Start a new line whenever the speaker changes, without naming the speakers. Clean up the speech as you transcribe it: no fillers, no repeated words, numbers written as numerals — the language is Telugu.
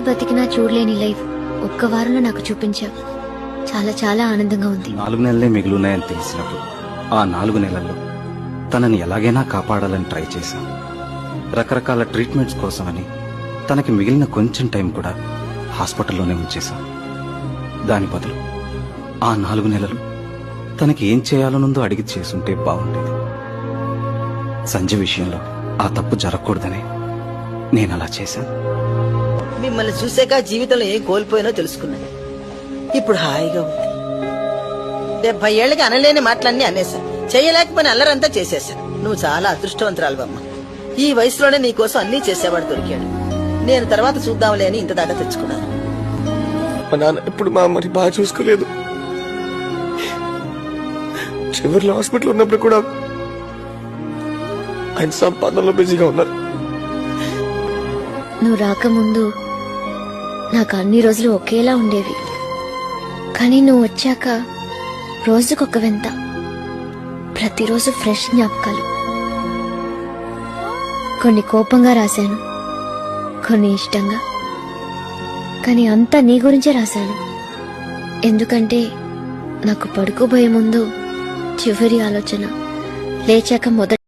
బతికినా చూడలేని లైఫ్ ఒక్క వారంలో నాకు చూపించా. చాలా చాలా ఆనందంగా ఉంది.
4 నెలలే మిగులున్నాయని తెలిసినప్పుడు ఆ 4 నెలల్లో తనని ఎలాగైనా కాపాడాలని ట్రై చేశాం. రకరకాల ట్రీట్మెంట్స్ కోసమని తనకి మిగిలిన కొంచెం టైం కూడా హాస్పిటల్లోనే ఉంచేశాం. దాని బదులు ఆ 4 నెలలు తనకి ఏం చేయాలనుందో అడిగి చేసుంటే బాగుండేది. సంజయ్ విషయంలో ఆ తప్పు జరగకూడదనే నేను అలా చేశాను.
మిమ్మల్ని చూసాక జీవితంలో ఏం కోల్పోయినో తెలుసుకున్నాను. ఇప్పుడు హాయిగా ఉంది. 70 ఏళ్ళకి అనలేని మాటలన్నీ అనేసా. చేయలేకపోయిన అల్లరంతా చేసేసా. నువ్వు చాలా అదృష్టవంతురాలువమ్మా. ఈ వయసులోనే నీకోసం అన్నీ చేసేవాడు దొరికాడు. నేను తర్వాత చూద్దాంలే అని ఇంత దాకా తెచ్చుకున్నాను.
మా నాన్న ఎప్పుడు మా అమ్మని బాగా చూసుకోలేదు. చివరిలో హాస్పిటల్ ఉన్నప్పుడు కూడా ఆయన సంపాదనలో బిజీగా ఉన్నారు.
నువ్వు రాకముందు నాకు అన్ని రోజులు ఒకేలా ఉండేవి. కానీ నువ్వు వచ్చాక రోజుకొక వింత, ప్రతిరోజు ఫ్రెష్ జ్ఞాపకాలు. కొన్ని కోపంగా రాశాను, కొన్ని ఇష్టంగా, కానీ అంతా నీ గురించే రాశాను. ఎందుకంటే నాకు పడుకోబోయే ముందు చివరి ఆలోచన, లేచాక మొదటి